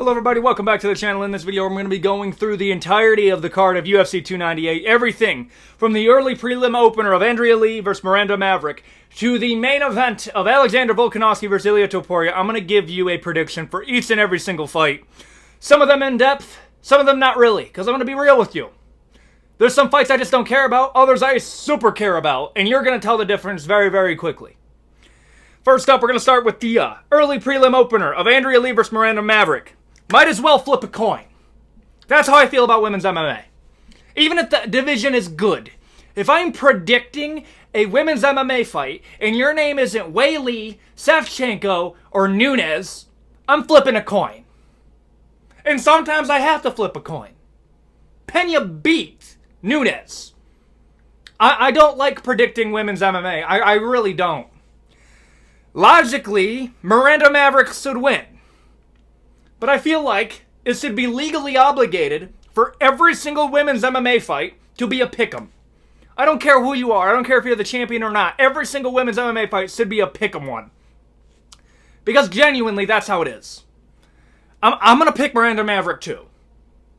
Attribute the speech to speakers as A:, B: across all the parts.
A: Hello everybody, welcome back to the channel. In this video, I'm going to be going through the entirety of the card of UFC 298. Everything from the early prelim opener of Andrea Lee versus Miranda Maverick to the main event of Alexander Volkanovski versus Ilia Topuria. I'm going to give you a prediction for each and every single fight. Some of them in depth, some of them not really, because I'm going to be real with you. There's some fights I just don't care about, others I super care about, and you're going to tell the difference very, very quickly. First up, we're going to start with the early prelim opener of Andrea Lee versus Miranda Maverick. Might as well flip a coin. That's how I feel about women's MMA. Even if the division is good, if I'm predicting a women's MMA fight and your name isn't Wei Lee, Shevchenko, or Nunes, I'm flipping a coin. And sometimes I have to flip a coin. Pena beat Nunes. I don't like predicting women's MMA. I really don't. Logically, Miranda Maverick should win. But I feel like it should be legally obligated for every single women's MMA fight to be a pick'em. I don't care who you are. I don't care if you're the champion or not. Every single women's MMA fight should be a pick'em one. Because genuinely, that's how it is. I'm going to pick Miranda Maverick too.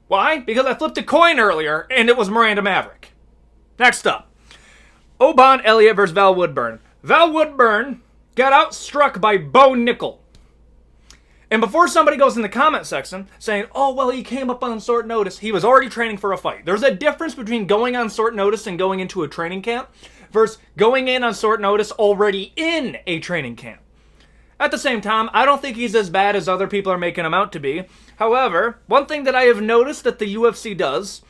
A: Why? Because I flipped a coin earlier and it was Miranda Maverick. Next up. Oban Elliott versus Val Woodburn. Val Woodburn got outstruck by Bo Nickel. And before somebody goes in the comment section saying, oh, well, he came up on short notice, he was already training for a fight. There's a difference between going on short notice and going into a training camp versus going in on short notice already in a training camp. At the same time, I don't think he's as bad as other people are making him out to be. However, one thing that I have noticed that the UFC does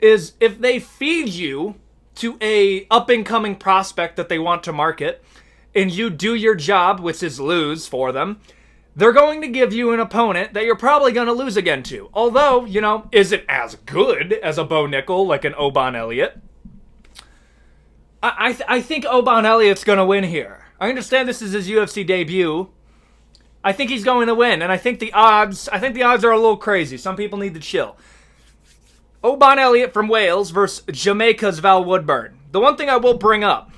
A: is if they feed you to a up-and-coming prospect that they want to market and you do your job, which is lose for them, they're going to give you an opponent that you're probably going to lose again to. Although, you know, is it as good as a Bo Nickel, like an Oban Elliott? I think Oban Elliott's going to win here. I understand this is his UFC debut. I think he's going to win, and I think the odds are a little crazy. Some people need to chill. Oban Elliott from Wales versus Jamaica's Val Woodburn. The one thing I will bring up,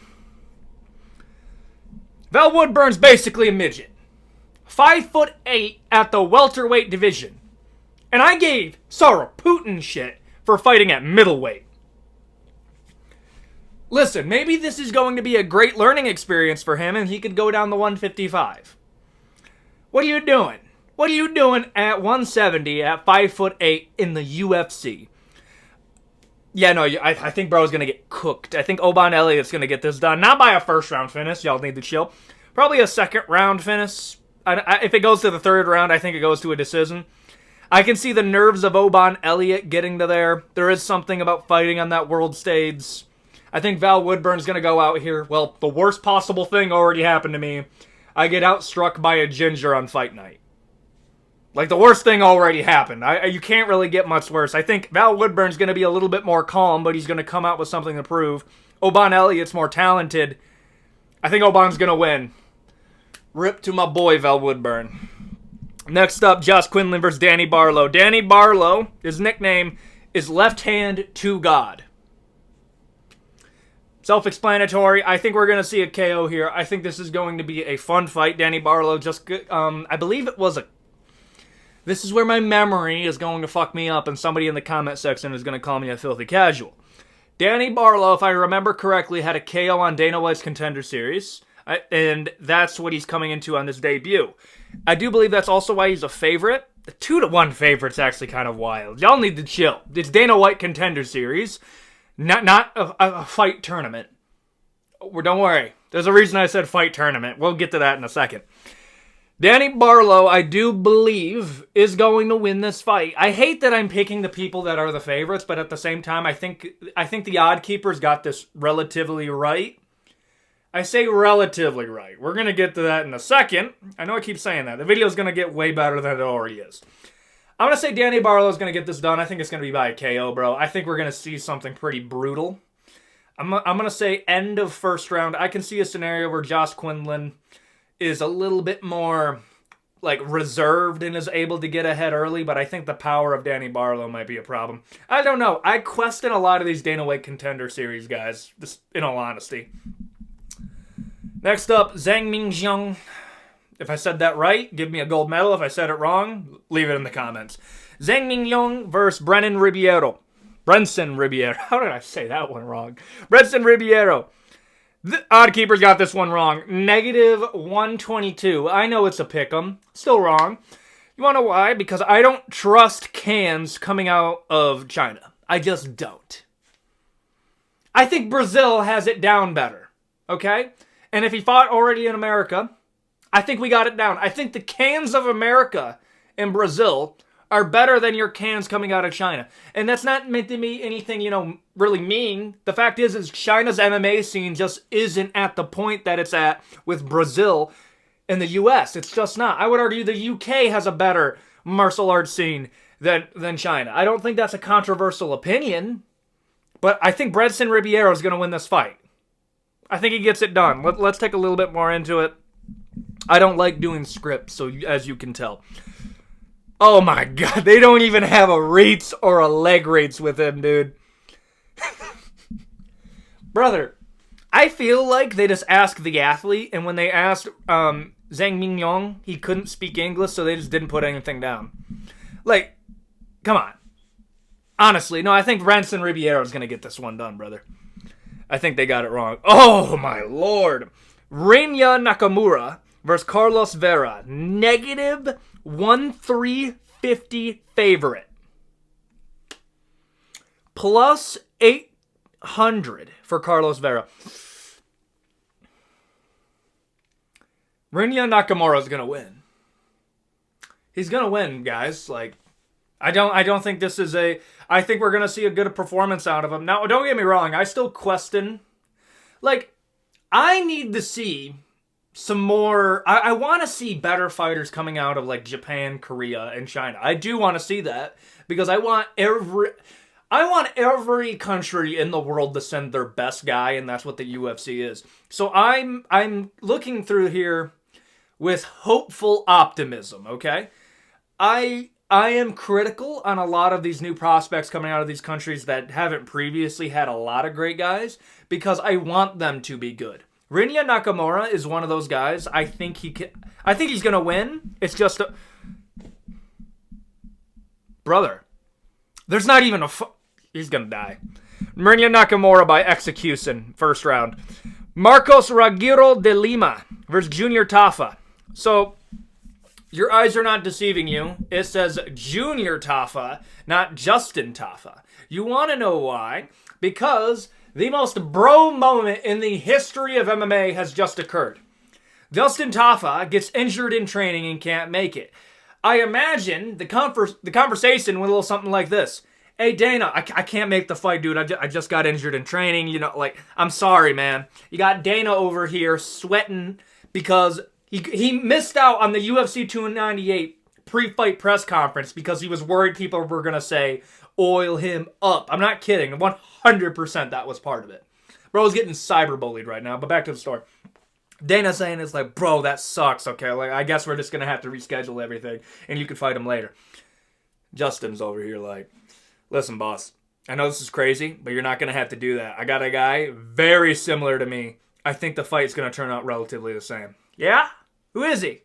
A: Val Woodburn's basically a midget. 5'8" at the welterweight division. And I gave Sarah Putin shit for fighting at middleweight. Listen, maybe this is going to be a great learning experience for him and he could go down the 155. What are you doing? What are you doing at 170 at 5'8" in the UFC? Yeah, no, I think bro's going to get cooked. I think Oban Elliott's going to get this done. Not by a first round finish. Y'all need to chill. Probably a second round finish. If it goes to the third round, I think it goes to a decision. I can see the nerves of Oban Elliott getting to there. There is something about fighting on that world stage. I think Val Woodburn's going to go out here. Well, the worst possible thing already happened to me. I get outstruck by a ginger on fight night. Like, the worst thing already happened. You can't really get much worse. I think Val Woodburn's going to be a little bit more calm, but he's going to come out with something to prove. Oban Elliott's more talented. I think Oban's going to win. Rip to my boy, Val Woodburn. Next up, Josh Quinlan versus Danny Barlow. Danny Barlow, his nickname is Left Hand to God. Self-explanatory. I think we're going to see a KO here. I think this is going to be a fun fight. Danny Barlow just, I believe it was a... This is where my memory is going to fuck me up, and somebody in the comment section is going to call me a filthy casual. Danny Barlow, if I remember correctly, had a KO on Dana White's Contender Series. And that's what he's coming into on this debut. I do believe that's also why he's a favorite. The 2-1 favorite's actually kind of wild. Y'all need to chill. It's Dana White Contender Series, not a fight tournament. Don't worry. There's a reason I said fight tournament. We'll get to that in a second. Danny Barlow, I do believe, is going to win this fight. I hate that I'm picking the people that are the favorites, but at the same time, I think the odd keepers got this relatively right. I say relatively right. We're going to get to that in a second. I know I keep saying that. The video is going to get way better than it already is. I'm going to say Danny Barlow is going to get this done. I think it's going to be by a KO, bro. I think we're going to see something pretty brutal. I'm going to say end of first round. I can see a scenario where Josh Quinlan is a little bit more like reserved and is able to get ahead early, but I think the power of Danny Barlow might be a problem. I don't know. I question a lot of these Dana White Contender Series guys, just in all honesty. Next up, Zhang Mingxiang If I said that right, give me a gold medal. If I said it wrong, leave it in the comments. Zhang Mingyong versus Brennan Ribeiro. Brenson Ribeiro. How did I say that one wrong? Brenson Ribeiro. The Odd Keeper's got this one wrong. Negative 122. I know it's a pick'em. Still wrong. You want to know why? Because I don't trust cans coming out of China. I just don't. I think Brazil has it down better. Okay? And if he fought already in America, I think we got it down. I think the cans of America in Brazil are better than your cans coming out of China. And that's not meant to be anything, really mean. The fact is China's MMA scene just isn't at the point that it's at with Brazil and the US. It's just not. I would argue the UK has a better martial arts scene than China. I don't think that's a controversial opinion, but I think Brenson Ribeiro is going to win this fight. I think he gets it done. Let's take a little bit more into it. I don't like doing scripts, so as you can tell. Oh my god, they don't even have a rates or a leg rates with him, dude. Brother, I feel like they just asked the athlete, and when they asked Zhang Mingyong, he couldn't speak English, so they just didn't put anything down. Like, come on. Honestly, no, I think Brenson Ribeiro is going to get this one done, brother. I think they got it wrong. Oh my lord. Reinya Nakamura versus Carlos Vera. Negative 1,350 favorite. Plus 800 for Carlos Vera. Reinya Nakamura is going to win. He's going to win, guys. Like, I don't think this is I think we're going to see a good performance out of him. Now, don't get me wrong. I still question. Like, I need to see some more. I want to see better fighters coming out of, like, Japan, Korea, and China. I do want to see that because I want every country in the world to send their best guy, and that's what the UFC is. So I'm looking through here with hopeful optimism, okay? I am critical on a lot of these new prospects coming out of these countries that haven't previously had a lot of great guys because I want them to be good. Reinya Nakamura is one of those guys. I think he's going to win. It's just brother, there's not even he's going to die. Reinya Nakamura by execution, first round. Marcos Rogero de Lima versus Junior Tafa. So, your eyes are not deceiving you. It says Junior Tafa, not Justin Tafa. You want to know why? Because the most bro moment in the history of MMA has just occurred. Justin Tafa gets injured in training and can't make it. I imagine the conversation went a little something like this. Hey, Dana, I can't make the fight, dude. I just got injured in training. I'm sorry, man. You got Dana over here sweating because he missed out on the UFC 298 pre-fight press conference because he was worried people were going to say, oil him up. I'm not kidding. 100% that was part of it. Bro's getting cyberbullied right now, but back to the story. Dana saying it's like, bro, that sucks, okay? Like, I guess we're just going to have to reschedule everything, and you can fight him later. Justin's over here like, listen, boss, I know this is crazy, but you're not going to have to do that. I got a guy very similar to me. I think the fight's going to turn out relatively the same. Yeah? Who is he?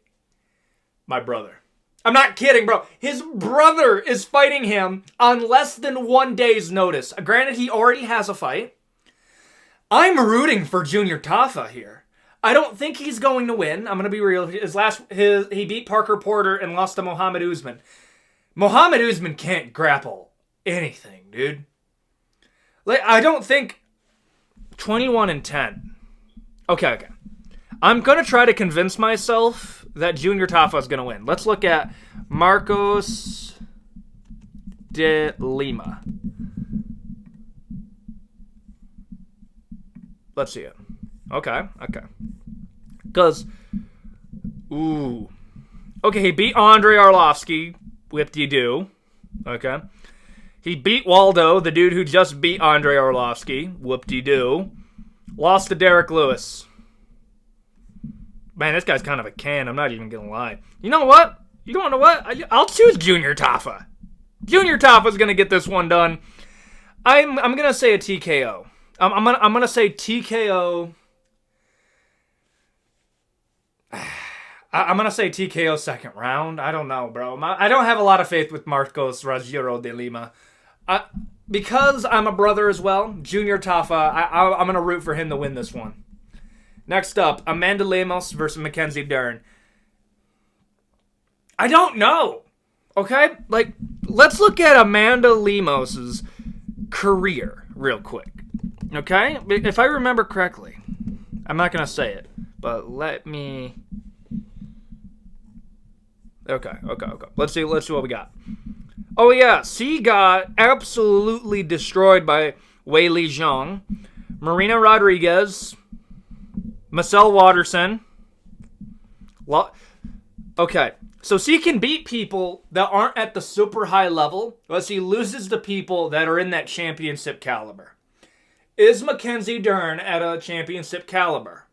A: My brother. I'm not kidding, bro. His brother is fighting him on less than 1 day's notice. Granted, he already has a fight. I'm rooting for Junior Tafa here. I don't think he's going to win. I'm going to be real. He beat Parker Porter and lost to Mohammed Usman. Mohammed Usman can't grapple anything, dude. Like, I don't think 21-10. Okay. I'm going to try to convince myself that Junior Tafa is going to win. Let's look at Marcos de Lima. Let's see it. Okay. Because, okay, he beat Andrei Arlovsky. Whip-de-doo. Okay. He beat Waldo, the dude who just beat Andrei Arlovsky. Whoop-de-doo. Lost to Derek Lewis. Man, this guy's kind of a can. I'm not even going to lie. You know what? You don't know what? I'll choose Junior Tafa. Junior Tafa's going to get this one done. I'm going to say a TKO. I'm going to say TKO. I'm going to say TKO second round. I don't know, bro. I don't have a lot of faith with Marcos Rogero de Lima. Because I'm a brother as well, Junior Tafa, I'm going to root for him to win this one. Next up, Amanda Lemos versus Mackenzie Dern. I don't know. Okay? Like, let's look at Amanda Lemos's career real quick. Okay? If I remember correctly. I'm not going to say it, but let me... Okay. Let's see what we got. Oh, yeah. She got absolutely destroyed by Weili Zhang. Marina Rodriguez. Marcel Watterson. Okay. So she can beat people that aren't at the super high level, but she loses to people that are in that championship caliber. Is Mackenzie Dern at a championship caliber?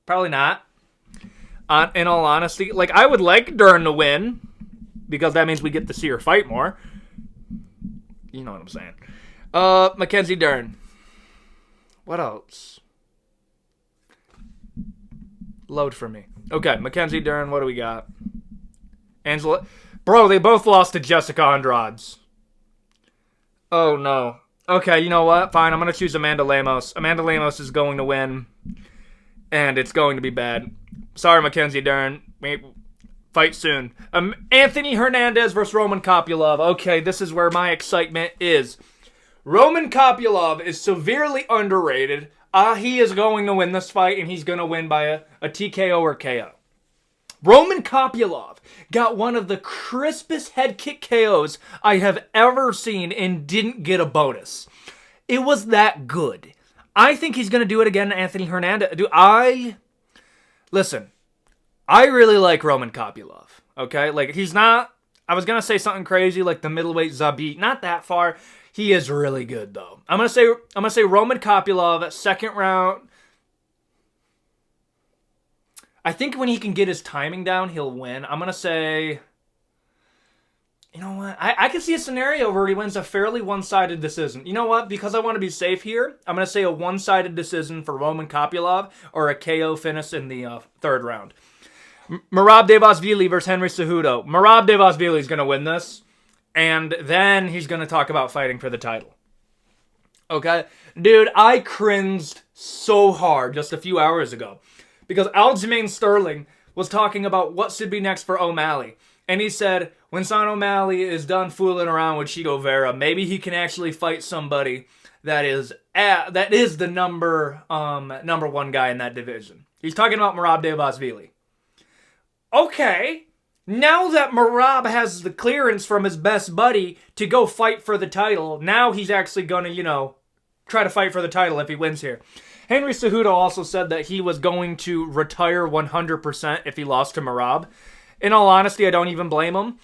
A: Probably not. In all honesty, like, I would like Dern to win, because that means we get to see her fight more. You know what I'm saying. Mackenzie Dern. What else? Load for me. Okay, Mackenzie Dern, what do we got? Angela. Bro, they both lost to Jessica Andrade. Oh, no. Okay, you know what? Fine, I'm going to choose Amanda Lemos. Amanda Lemos is going to win, and it's going to be bad. Sorry, Mackenzie Dern. Fight soon. Anthony Hernandez versus Roman Kopylov. Okay, this is where my excitement is. Roman Kopylov is severely underrated. He is going to win this fight, and he's going to win by a TKO or KO. Roman Kopylov got one of the crispest head kick KOs I have ever seen and didn't get a bonus. It was that good. I think he's going to do it again to Anthony Hernandez. Listen, I really like Roman Kopylov, okay? Like, he's not, I was going to say something crazy like the middleweight Zabit. Not that far. He is really good, though. I'm gonna say Roman Kopylov, second round. I think when he can get his timing down, he'll win. I'm gonna say, you know what? I can see a scenario where he wins a fairly one-sided decision. You know what? Because I want to be safe here, I'm gonna say a one-sided decision for Roman Kopylov or a KO finish in the third round. Merab Dvalishvili versus Henry Cejudo. Merab Dvalishvili is gonna win this. And then he's going to talk about fighting for the title. Okay? Dude, I cringed so hard just a few hours ago. Because Aljamain Sterling was talking about what should be next for O'Malley. And he said, when Sean O'Malley is done fooling around with Chito Vera, maybe he can actually fight somebody that is the number one guy in that division. He's talking about Merab Dvalishvili. Okay. Now that Merab has the clearance from his best buddy to go fight for the title, now he's actually going to, try to fight for the title if he wins here. Henry Cejudo also said that he was going to retire 100% if he lost to Merab. In all honesty, I don't even blame him.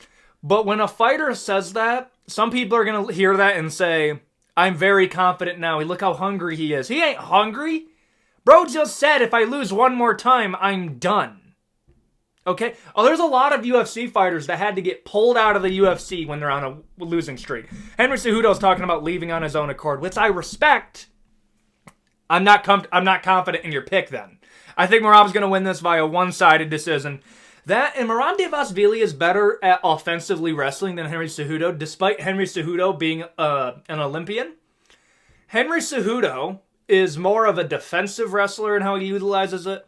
A: But when a fighter says that, some people are going to hear that and say, I'm very confident now. Look how hungry he is. He ain't hungry. Bro just said, if I lose one more time, I'm done. Okay? Oh, there's a lot of UFC fighters that had to get pulled out of the UFC when they're on a losing streak. Henry Cejudo's talking about leaving on his own accord, which I respect. I'm not confident in your pick then. I think Merab's going to win this via one-sided decision. And Merab Dvalishvili is better at offensively wrestling than Henry Cejudo, despite Henry Cejudo being an Olympian. Henry Cejudo is more of a defensive wrestler in how he utilizes it.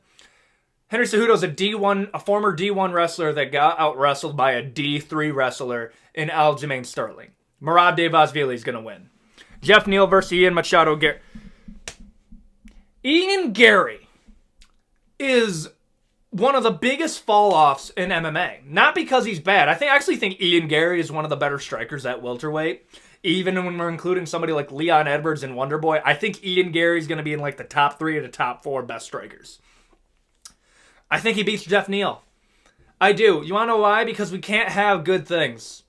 A: Henry Cejudo's a former D1 wrestler that got out-wrestled by a D3 wrestler in Aljamain Sterling. Merab Dvalishvili is going to win. Jeff Neal versus Ian Machado. Ian Gary is one of the biggest fall-offs in MMA. Not because he's bad. I actually think Ian Gary is one of the better strikers at welterweight. Even when we're including somebody like Leon Edwards and Wonderboy, I think Ian Gary's going to be in like the top 3 or the top 4 best strikers. I think he beats Jeff Neal. I do. You want to know why? Because we can't have good things.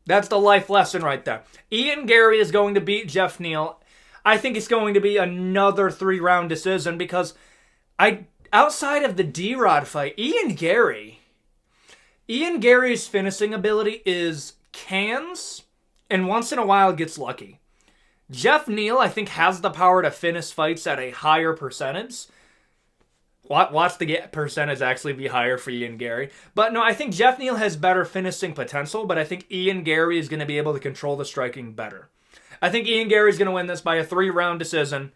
A: That's the life lesson right there. Ian Gary is going to beat Jeff Neal. I think it's going to be another 3-round decision because outside of the D-Rod fight, Ian Gary's finishing ability is cans and once in a while gets lucky. Jeff Neal, I think, has the power to finish fights at a higher percentage. Watch the percentage actually be higher for Ian Gary. But no, I think Jeff Neal has better finishing potential, but I think Ian Gary is going to be able to control the striking better. I think Ian Gary is going to win this by a 3-round decision.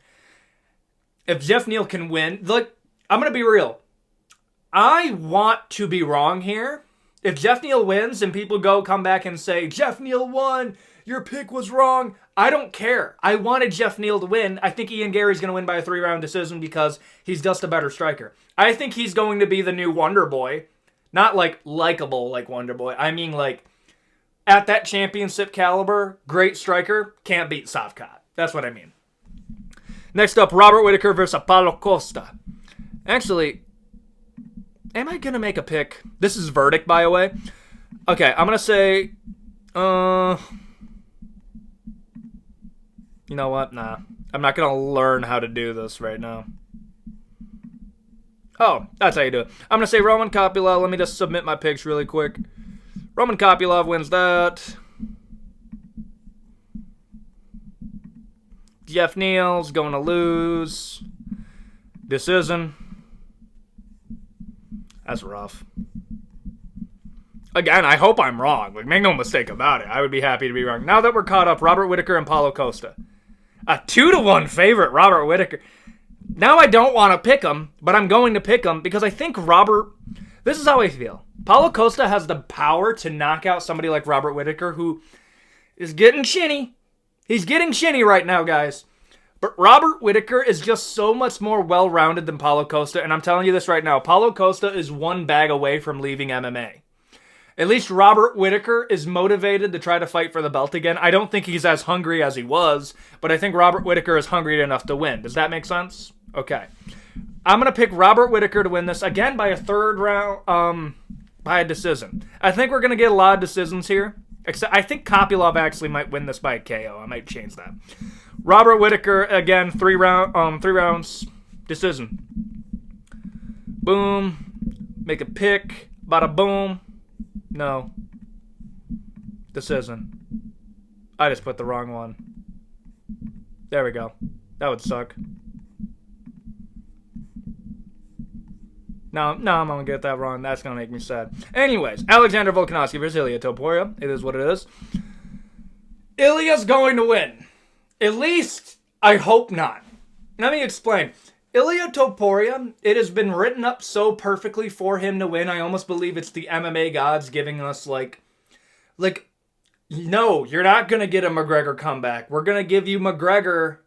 A: If Jeff Neal can win, look, I'm going to be real. I want to be wrong here. If Jeff Neal wins and people come back and say, Jeff Neal won, your pick was wrong, I don't care. I wanted Jeff Neal to win. I think Ian Gary's going to win by a 3-round decision because he's just a better striker. I think he's going to be the new Wonder Boy. Not like likable like Wonder Boy. I mean like at that championship caliber, great striker, can't beat Safkat. That's what I mean. Next up, Robert Whittaker versus Paulo Costa. Actually, am I going to make a pick? This is verdict, by the way. Okay, I'm going to say... You know what? Nah. I'm not going to learn how to do this right now. Oh, that's how you do it. I'm going to say Roman Kopylov. Let me just submit my picks really quick. Roman Kopylov wins that. Jeff Neal's going to lose. Decision. That's rough. Again, I hope I'm wrong. Like, make no mistake about it. I would be happy to be wrong. Now that we're caught up, Robert Whittaker and Paulo Costa. A 2-1 favorite, Robert Whittaker. Now I don't want to pick him, but I'm going to pick him because I think Robert... This is how I feel. Paulo Costa has the power to knock out somebody like Robert Whittaker, who is getting chinny. He's getting chinny right now, guys. But Robert Whittaker is just so much more well-rounded than Paulo Costa, and I'm telling you this right now. Paulo Costa is one bag away from leaving MMA. At least Robert Whittaker is motivated to try to fight for the belt again. I don't think he's as hungry as he was, but I think Robert Whittaker is hungry enough to win. Does that make sense? Okay. I'm going to pick Robert Whittaker to win this, again, by a 3rd round, by a decision. I think we're going to get a lot of decisions here. Except I think Kopylov actually might win this by a KO. I might change that. Robert Whittaker, again, 3 rounds, decision. Boom. Make a pick. Bada boom. No. Decision. I just put the wrong one. There we go. That would suck. No, I'm going to get that wrong. That's going to make me sad. Anyways, Alexander Volkanovski versus Ilia Topuria. It is what it is. Ilia's going to win. At least, I hope not. Let me explain. Ilia Topuria, it has been written up so perfectly for him to win. I almost believe it's the MMA gods giving us, like, no, you're not going to get a McGregor comeback. We're going to give you McGregor,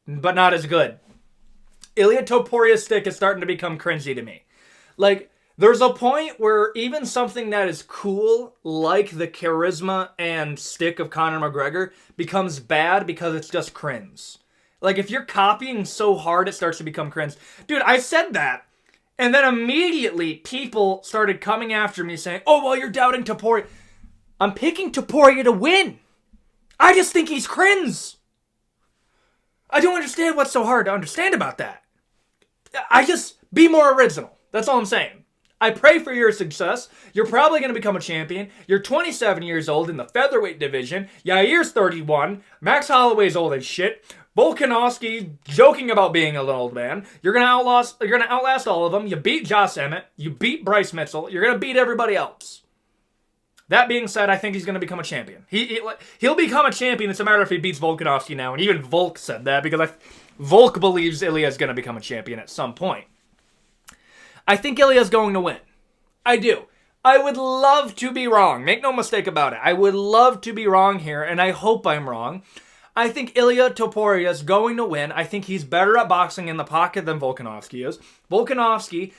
A: but not as good. Ilia Topuria's stick is starting to become cringy to me. Like, there's a point where even something that is cool, like the charisma and stick of Conor McGregor, becomes bad because it's just cringe. Like, if you're copying so hard, it starts to become cringe. Dude, I said that, and then immediately people started coming after me saying, oh, well, you're doubting Topuria. I'm picking Topuria to win. I just think he's cringe. I don't understand what's so hard to understand about that. I just, be more original. That's all I'm saying. I pray for your success. You're probably going to become a champion. You're 27 years old in the featherweight division. Yair's 31. Max Holloway's old as shit. Volkanovski joking about being an old man. You're going to outlast all of them. You beat Josh Emmett. You beat Bryce Mitchell. You're going to beat everybody else. That being said, I think he's going to become a champion. He'll become a champion. It's a matter if he beats Volkanovski now. And even Volk said that because Volk believes Ilia's going to become a champion at some point. I think Ilia's going to win. I do. I would love to be wrong. Make no mistake about it. I would love to be wrong here, and I hope I'm wrong. I think Ilia Topuria is going to win. I think he's better at boxing in the pocket than Volkanovski is. Volkanovski,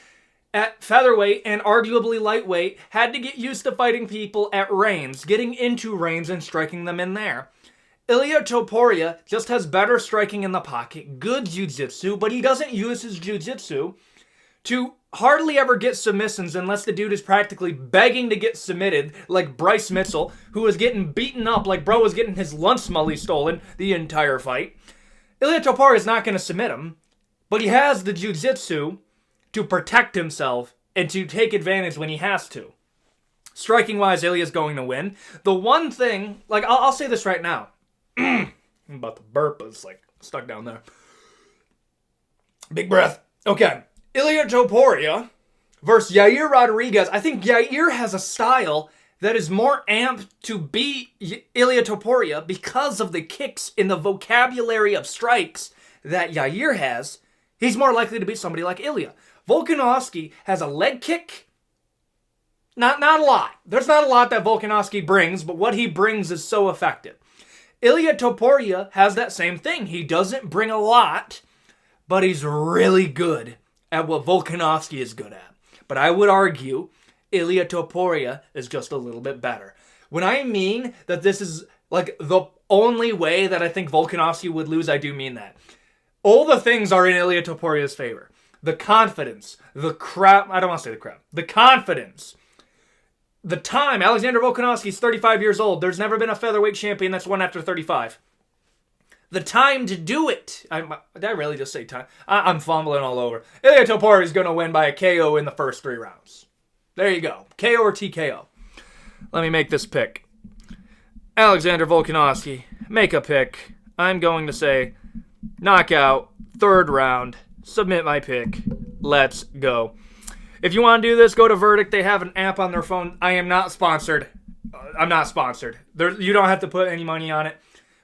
A: at featherweight and arguably lightweight, had to get used to fighting people at range, getting into range and striking them in there. Ilia Topuria just has better striking in the pocket, good jiu-jitsu, but he doesn't use his jiu-jitsu to hardly ever get submissions unless the dude is practically begging to get submitted, like Bryce Mitchell, who was getting beaten up like bro was getting his lunch money stolen the entire fight. Ilia Topuria is not going to submit him, but he has the jiu-jitsu to protect himself and to take advantage when he has to. Striking-wise, Ilia's going to win. The one thing, I'll say this right now. I'm about to burp, but it's stuck down there. Big breath. Okay. Ilia Topuria versus Yair Rodriguez. I think Yair has a style that is more amped to beat Ilia Topuria because of the kicks in the vocabulary of strikes that Yair has. He's more likely to beat somebody like Ilia. Volkanovski has a leg kick. Not a lot. There's not a lot that Volkanovski brings, but what he brings is so effective. Ilia Topuria has that same thing. He doesn't bring a lot, but he's really good at what Volkanovski is good at. But I would argue Ilia Topuria is just a little bit better. When I mean that this is like the only way that I think Volkanovski would lose, I do mean that. All the things are in Ilia Topuria's favor. The confidence, the crap, I don't want to say the crap, the confidence, the time. Alexander Volkanovski's 35 years old. There's never been a featherweight champion that's won after 35. The time to do it. Did I really just say time? I'm fumbling all over. Ilia Topuria is going to win by a KO in the first 3 rounds. There you go. KO or TKO. Let me make this pick. Alexander Volkanovski, make a pick. I'm going to say knockout, 3rd round. Submit my pick. Let's go. If you want to do this, go to Verdict. They have an app on their phone. I am not sponsored. I'm not sponsored. You don't have to put any money on it.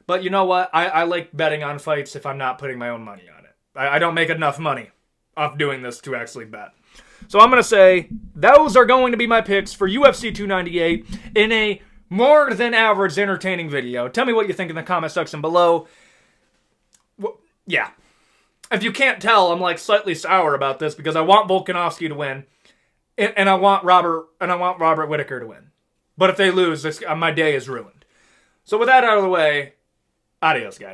A: But you know what? I like betting on fights if I'm not putting my own money on it. I don't make enough money off doing this to actually bet. So I'm going to say those are going to be my picks for UFC 298 in a more than average entertaining video. Tell me what you think in the comment section below. Well, yeah. If you can't tell, I'm like slightly sour about this because I want Volkanovski to win, and I want Robert Whittaker to win. But if they lose, my day is ruined. So with that out of the way, adios, guys.